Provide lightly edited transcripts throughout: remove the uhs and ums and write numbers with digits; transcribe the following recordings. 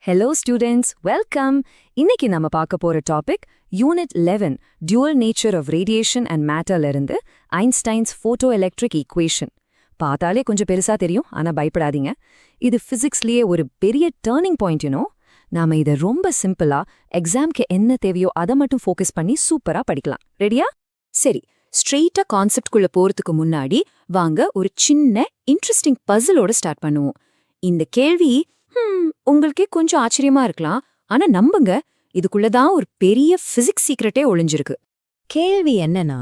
Hello students, welcome. இன்னைக்கு நம்ம பார்க்க போற topic unit 11 dual nature of radiation and மேட்டர்ல இருந்து ஐன்ஸ்டைன்ஸ் ஃபோட்டோ எலக்ட்ரிக் ஈக்குவேஷன். பார்த்தாலே கொஞ்சம் பெருசா தெரியும், ஆனா பயப்படாதீங்க. இது பிசிக்ஸ்லயே ஒரு பெரிய டர்னிங் பாயிண்ட். நாம இதை ரொம்ப சிம்பிளா எக்ஸாம்க்கு என்ன தேவையோ அதை மட்டும் ஃபோக்கஸ் பண்ணி சூப்பரா படிக்கலாம். ரெடியா? சரி, ஸ்ட்ரெயிட்டா கான்செப்ட்குள்ள போறதுக்கு முன்னாடி வாங்க ஒரு சின்ன இன்ட்ரெஸ்டிங் பசிலோட ஸ்டார்ட் பண்ணுவோம். இந்த கேள்வி உங்களுக்கே கொஞ்சம் ஆச்சரியமா இருக்கலாம், ஆனா நம்புங்க, இதுக்குள்ளதான் ஒரு பெரிய பிசிக்ஸ் சீக்ரெட்டே ஒளிஞ்சிருக்கு. கேள்வி என்னன்னா,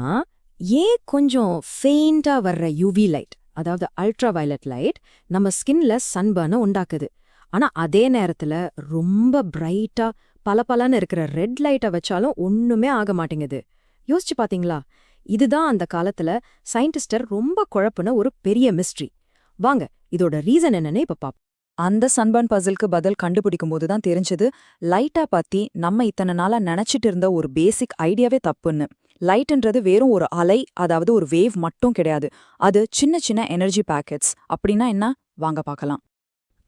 ஏன் கொஞ்சம் ஃபெயிண்டா வர்ற யூவி லைட், அதாவது அல்ட்ரா வயலட் லைட், நம்ம ஸ்கின்ல சன்பர்னை உண்டாக்குது. ஆனா அதே நேரத்துல ரொம்ப பிரைட்டா பலபலன்னு இருக்கிற ரெட் லைட்டை வச்சாலும் ஒண்ணுமே ஆக மாட்டேங்குது. யோசிச்சு பாத்தீங்களா? இதுதான் அந்த காலத்துல சயின்டிஸ்டர் ரொம்ப குழப்புன ஒரு பெரிய மிஸ்ட்ரி. வாங்க இதோட ரீசன் என்னன்னு இப்ப பாப்போம். அந்த சன்பர்ன் பசிலுக்கு பதில் கண்டுபிடிக்கும் போது தான் தெரிஞ்சது, லைட்டா பத்தி நம்ம இத்தனை நாளா நினைச்சிட்டு இருந்த ஒரு பேசிக் ஐடியாவே தப்புன்னு. லைட்ன்றது வெறும் ஒரு அலை, அதாவது ஒரு வேவ் மட்டும் கிடையாது. அது சின்ன சின்ன எனர்ஜி பேக்கெட்ஸ். அப்படின்னா என்ன, வாங்க பார்க்கலாம்.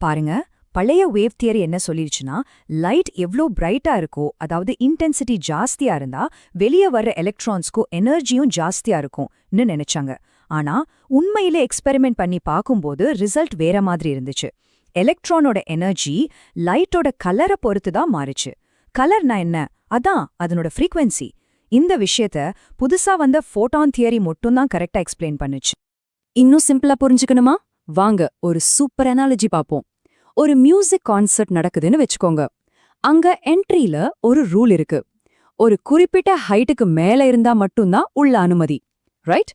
பாருங்க, பழைய வேவ் தியரி என்ன சொல்லிடுச்சுன்னா, லைட் எவ்வளோ பிரைட்டா இருக்கோ, அதாவது இன்டென்சிட்டி ஜாஸ்தியா இருந்தா வெளியே வர்ற எலக்ட்ரான்ஸ்க்கும் எனர்ஜியும் ஜாஸ்தியா இருக்கும்னு நினைச்சாங்க. ஆனா உண்மையில எக்ஸ்பெரிமெண்ட் பண்ணி பார்க்கும்போது ரிசல்ட் வேற மாதிரி இருந்துச்சு. எலக்ட்ரானோட எனர்ஜி லைட்டோட கலரை பொறுத்து தான் மாறுச்சு. கலர்னா என்ன? அதான் அதனோட ஃப்ரீக்வன்சி. இந்த விஷயத்த புதுசா வந்த ஃபோட்டான் தியரி மட்டும்தான் கரெக்டா எக்ஸ்பிளைன் பண்ணுச்சு. இன்னும் சிம்பிளா புரிஞ்சுக்கணுமா? வாங்க ஒரு சூப்பர் அனாலஜி பார்ப்போம். ஒரு மியூசிக் கான்சர்ட் நடக்குதுன்னு வச்சுக்கோங்க. அங்க என்ட்ரியில ஒரு ரூல் இருக்கு. ஒரு குறிப்பிட்ட ஹைட்டுக்கு மேல இருந்தா மட்டும்தான் உள்ள அனுமதி, ரைட்?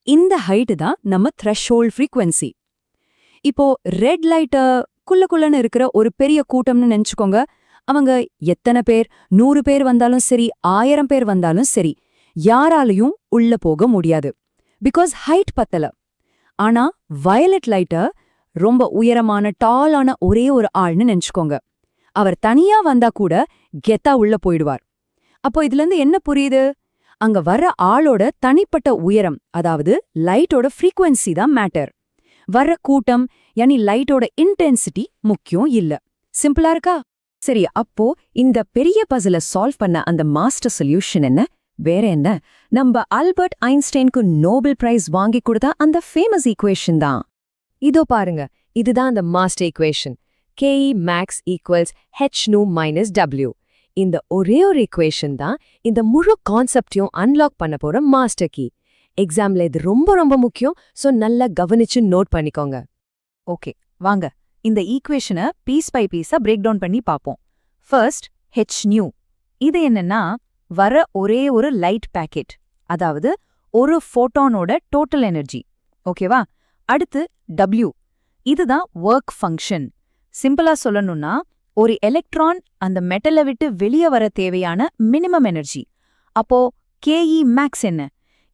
இந்த ஹைட்டு தான் நம்ம த்ரெஷ்ஹோல்ட் ஃப்ரீக்வன்சி. இப்போ ரெட் லைட்ட குள்ளன்னு இருக்கிற ஒரு பெரிய கூட்டம்னு நினைச்சுக்கோங்க. அவங்க எத்தனை பேர், 100 பேர் வந்தாலும் சரி, 1000 பேர் வந்தாலும் சரி, யாராலையும் உள்ள போக முடியாது. பிகாஸ் ஹைட் பத்தல. ஆனா வயலட் லைட்ட ரொம்ப உயரமான டாலான ஒரே ஒரு ஆள்னு நினைச்சுக்கோங்க. அவர் தனியா வந்தா கூட கெத்தா உள்ள போயிடுவார். அப்போ இதுல இருந்து என்ன புரியுது? அங்க வர்ற ஆளோட தனிப்பட்ட உயரம், அதாவது லைட்டோட ஃப்ரீக்வன்சி தான் மேட்டர். வர்ற கூட்டம், யானி லைட்டோட இன்டென்சிட்டி முக்கியம் இல்ல. சிம்பிளா இருக்கா? சரி, அப்போ இந்த பெரிய பசில சால்வ் பண்ண அந்த மாஸ்டர் சொல்யூஷன் என்ன? வேற என்ன, நம்ம ஆல்பர்ட் ஐன்ஸ்டைனுக்கு நோபல் பிரைஸ் வாங்கி கொடுத்தா அந்த ஃபேமஸ் ஈக்குவேஷன் தான். இதோ பாருங்க, இதுதான் அந்த master equation. KE max = h nu - w. இந்த ஒரே ஒரு ஈக்குவேஷன் தான் இந்த முழு கான்செப்டையும் அன்லாக் பண்ண போற மாஸ்டர் கீ. எக்ஸாம்ல இது ரொம்ப ரொம்ப முக்கியம். சோ நல்லா கவனிச்சு நோட் பண்ணிக்கோங்க. ஓகே, வாங்க இந்த ஈக்குவேஷனை பீஸ் பை பீஸா பிரேக் டவுன் பண்ணி பார்ப்போம். First h nu. இது என்னன்னா, வர ஒரே ஒரு லைட் பேக்கெட், அதாவது ஒரு ஃபோட்டானோட டோட்டல் எனர்ஜி. ஓகேவா? அடுத்து W. இதுதான் ஒர்க் ஃபங்க்ஷன். சிம்பிளா சொல்லணும்னா, ஒரு எலக்ட்ரான் அந்த மெட்டலை விட்டு வெளியே வர தேவையான மினிமம் எனர்ஜி. அப்போ KE max என்ன?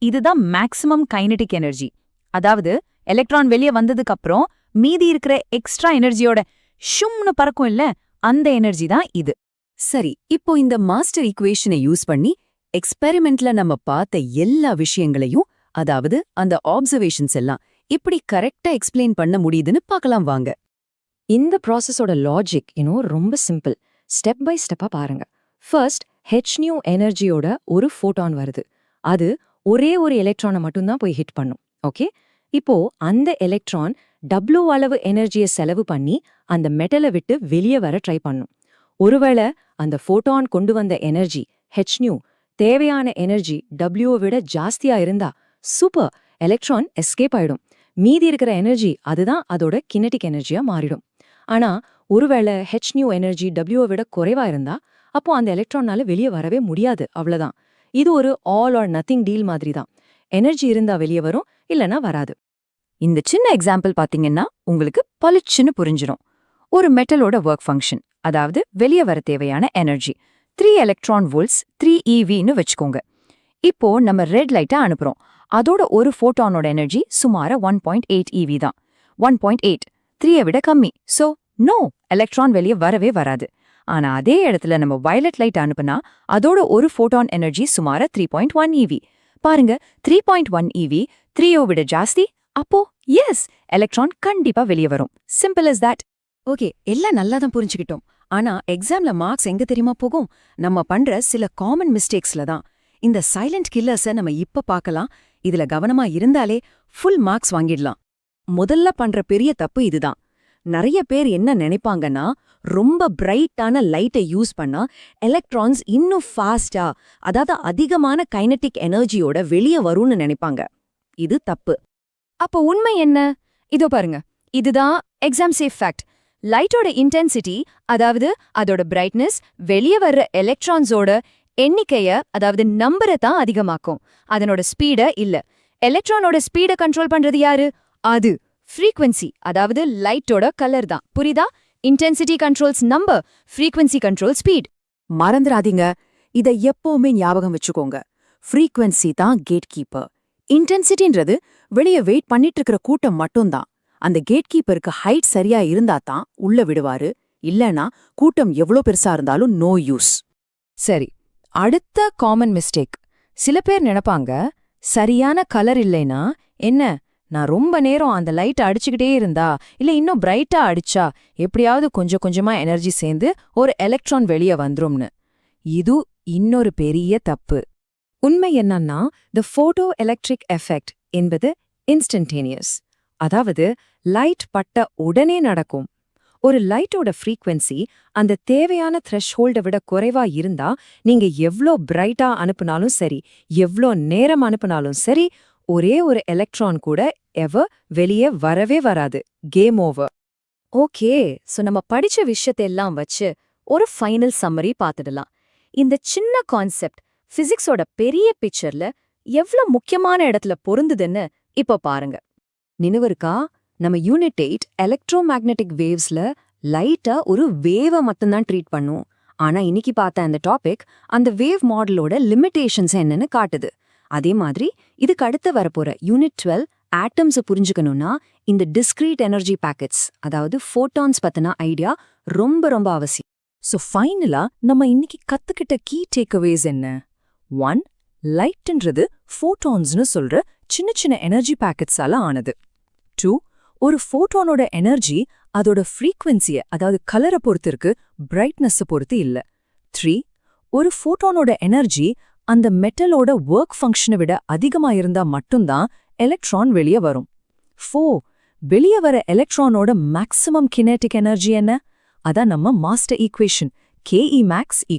இதுதான் மேக்ஸிமம் கைனடிக் எனர்ஜி. அதாவது எலக்ட்ரான் வெளியே வந்ததுக்கு அப்புறம் மீதி இருக்கிற எக்ஸ்ட்ரா எனர்ஜியோட ஷும்னு பறக்கும் இல்ல, அந்த எனர்ஜி தான் இது. சரி, இப்போ இந்த மாஸ்டர் ஈக்குவேஷனை யூஸ் பண்ணி எக்ஸ்பெரிமெண்ட்ல நம்ம பார்த்த எல்லா விஷயங்களையும், அதாவது அந்த ஆப்சர்வேஷன்ஸ் எல்லாம் இப்படி கரெக்டா எக்ஸ்பிளைன் பண்ண முடியுதுன்னு பார்க்கலாம் வாங்க. இந்த ப்ராசஸோட லாஜிக் ரொம்ப சிம்பிள். ஸ்டெப் பை ஸ்டெப்பா பாருங்க. ஃபர்ஸ்ட் h nu எனர்ஜியோட ஒரு ஃபோட்டான் வருது. அது ஒரே ஒரு எலக்ட்ரானை மட்டும்தான் போய் ஹிட் பண்ணும். ஓகே, இப்போ அந்த எலக்ட்ரான் W அளவு எனர்ஜியை செலவு பண்ணி அந்த மெட்டலை விட்டு வெளியே வர ட்ரை பண்ணும். ஒருவேளை அந்த ஃபோட்டான் கொண்டு வந்த எனர்ஜி h nu தேவையான எனர்ஜி W விட ஜாஸ்தியா இருந்தா சூப்பர், எலக்ட்ரான் எஸ்கேப் ஆயிடும். மீதி இருக்கிற எனர்ஜி, அதுதான் அதோட கினெட்டிக் எனர்ஜியா மாறிடும். ஆனா ஒருவேளை h nu எனர்ஜி W விட குறைவா இருந்தா அப்போ அந்த எலக்ட்ரானால வெளியே வரவே முடியாது. அவ்வளவுதான். இது ஒரு ஆல் ஆர் நத்திங் டீல் மாதிரி தான். எனர்ஜி இருந்தா வெளியே வரும், இல்லனா வராது. இந்த சின்ன எக்ஸாம்பிள் பாத்தீங்கன்னா உங்களுக்கு பளிச்சுன்னு புரிஞ்சிடும். ஒரு மெட்டலோட ஒர்க் ஃபங்க்ஷன், அதாவது வெளியே வர தேவையான எனர்ஜி 3 எலக்ட்ரான் வோல்ட்ஸ் 3 EVன்னு வச்சுக்கோங்க. இப்போ நம்ம ரெட் லைட்டை அனுப்புறோம். அதோட ஒரு ஃபோட்டானோட எனர்ஜி சுமார 1.8 EV தான். 1.8 3 விட கம்மி. சோ நோ, எலக்ட்ரான் வெளியே வரவே வராது. ஆனா அதே இடத்துல நம்ம வயலட் லைட் அனுப்புனா அதோட ஒரு ஃபோட்டான் எனர்ஜி சுமார 3.1 EV. பாருங்க, 3.1 EV 3 விட ஜாஸ்தி. அப்போ எஸ், எலக்ட்ரான் கண்டிப்பா வெளியே வரும். Simple as that. ஓகே, எல்லாம் நல்லா தான் புரிஞ்சுக்கிட்டோம். ஆனா எக்ஸாம்ல மார்க்ஸ் எங்க தெரியுமா போகும்? நம்ம பண்ற சில காமன் மிஸ்டேக்ஸ்ல தான். இந்த சைலண்ட் கில்லர்ஸ நம்ம இப்ப பார்க்கலாம். இதுல கவனமா இருந்தாலே ஃபுல் மார்க்ஸ் வாங்கிடலாம். முதல்ல பண்ற பெரிய தப்பு இதுதான். நிறைய பேர் என்ன நினைப்பாங்கன்னா, ரொம்ப பிரைட்டான லைட்டை யூஸ் பண்ணா எலக்ட்ரான்ஸ் இன்னும் ஃபாஸ்டா, அதாவது அதிகமான கைனடிக் எனர்ஜியோட வெளியே வரும்னு நினைப்பாங்க. இது தப்பு. அப்போ உண்மை என்ன? இதோ பாருங்க, இதுதான் எக்ஸாம் சேஃப் ஃபேக்ட். லைட்டோட இன்டென்சிட்டி, அதாவது அதோட பிரைட்னஸ், வெளியே வர்ற எலக்ட்ரான்ஸோட எண்ணிக்கைய, அதாவது நம்பரை தான் அதிகமாக்கும், அதனோட ஸ்பீட இல்ல. எலக்ட்ரானோட ஸ்பீட கண்ட்ரோல் பண்றது யாரு? அது ஃப்ரீக்வன்சி, அதாவது லைட்டோட கலர் தான். புரியுதா? Intensity controls number, frequency control speed. மறந்துடாதீங்க, இதை எப்பவுமே ஞாபகம் வச்சுக்கோங்க. ஃப்ரீக்வன்சி தான் கேட் கீப்பர். இன்டென்சிட்டின்றது வெளியே வெயிட் பண்ணிட்டு இருக்கிற கூட்டம் மட்டும்தான். அந்த கேட் கீப்பருக்கு ஹைட் சரியா இருந்தா தான் உள்ள விடுவாரு. இல்லனா கூட்டம் எவ்வளோ பெருசா இருந்தாலும் நோ யூஸ். சரி, அடுத்த காமன் மிஸ்டேக். சில பேர் நினைப்பாங்க, சரியான கலர் இல்லைனா என்ன, நான் ரொம்ப நேரம் அந்த லைட் அடிச்சுக்கிட்டே இருந்தா, இல்ல இன்னும் பிரைட்டா அடிச்சா எப்படியாவது கொஞ்சம் கொஞ்சமா எனர்ஜி சேர்ந்து ஒரு எலக்ட்ரான் வெளியே வந்துரும்னு. இது இன்னொரு பெரிய தப்பு. உண்மை என்னன்னா, தி போட்டோ எலக்ட்ரிக் எஃபெக்ட் என்பது இன்ஸ்டன்டேனியஸ். அதாவது லைட் பட்ட உடனே நடக்கும். ஒரு லைட்டோட ஃப்ரீக்வன்சி அந்த தேவையான த்ரெஷ்ஹோல்டை விட குறைவா இருந்தா, நீங்க எவ்ளோ பிரைட்டா அனுப்புனாலும் சரி, எவ்ளோ நேரம் அனுப்புனாலும் சரி, ஒரே ஒரு எலக்ட்ரான் கூட வெளியே வரவே வராது. Game over. ஓகே, சோ நம்ம படிச்ச விஷயத்தையெல்லாம் வச்சு ஒரு ஃபைனல் சம்மரி பார்த்துடலாம். இந்த சின்ன கான்செப்ட் பிசிக்ஸோட பெரிய பிக்சர்ல எவ்ளோ முக்கியமான இடத்துல பொருந்துதுன்னு இப்ப பாருங்க. நினைவிருக்கா, நம்ம யூனிட் 8 எலக்ட்ரோமேக்னெட்டிக் வேவ்ஸ்ல லைட்டா ஒரு வேவை மட்டும்தான் ட்ரீட் பண்ணும். ஆனா இன்னைக்கு பார்த்த அந்த டாபிக் அந்த வேவ் மாடலோட லிமிட்டேஷன்ஸ் என்னன்னு காட்டுது. அதே மாதிரி இதுக்கு அடுத்து வரப்போற யூனிட் 12 ஆட்டம்ஸை புரிஞ்சுக்கணும்னா இந்த டிஸ்கிரீட் எனர்ஜி பேக்கெட்ஸ், அதாவது ஃபோட்டான்ஸ் பத்தின ஐடியா ரொம்ப ரொம்ப அவசியம். ஸோ ஃபைனலா நம்ம இன்னைக்கு கத்துக்கிட்ட கீ டேக்அவேஸ் என்ன? 1. லைட்ன்றது ஃபோட்டான்ஸ்னு சொல்ற சின்ன சின்ன எனர்ஜி பேக்கெட்ஸால ஆனது. 2. ஒரு ஃபோட்டானோட எனர்ஜி அதோட ஃப்ரீக்வன்சியை, அதாவது கலரை பொறுத்து இருக்கு, பிரைட்னஸை பொறுத்து இல்ல. 3. ஒரு ஃபோட்டானோட எனர்ஜி அந்த மெட்டலோட ஒர்க் ஃபங்க்ஷனை விட அதிகமா இருந்தா மட்டும்தான் எலக்ட்ரான் வெளியே வரும். 4. வெளியே வர எலக்ட்ரானோட மேக்ஸிமம் கினெட்டிக் எனர்ஜி என்ன? அதான் நம்ம master equation KE max =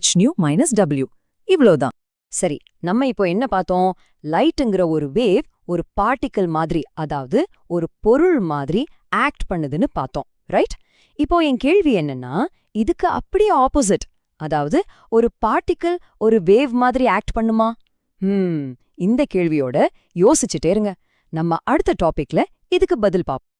hν - W. இவ்ளோதான். சரி, நம்ம இப்போ என்ன பார்த்தோம்? லைட்டுங்கிற ஒரு வேவ் ஒரு பார்ட்டிக்கல் மாதிரி, அதாவது ஒரு பொருள் மாதிரி ஆக்ட் பண்ணுதுன்னு பார்த்தோம், ரைட்? இப்போ என் கேள்வி என்னன்னா, இதுக்கு அப்படியே ஆப்போசிட், அதாவது ஒரு பார்ட்டிக்கல் ஒரு வேவ் மாதிரி ஆக்ட் பண்ணுமா? இந்த கேள்வியோட யோசிச்சுட்டே இருங்க. நம்ம அடுத்த டாபிக்ல இதுக்கு பதில் பார்ப்போம்.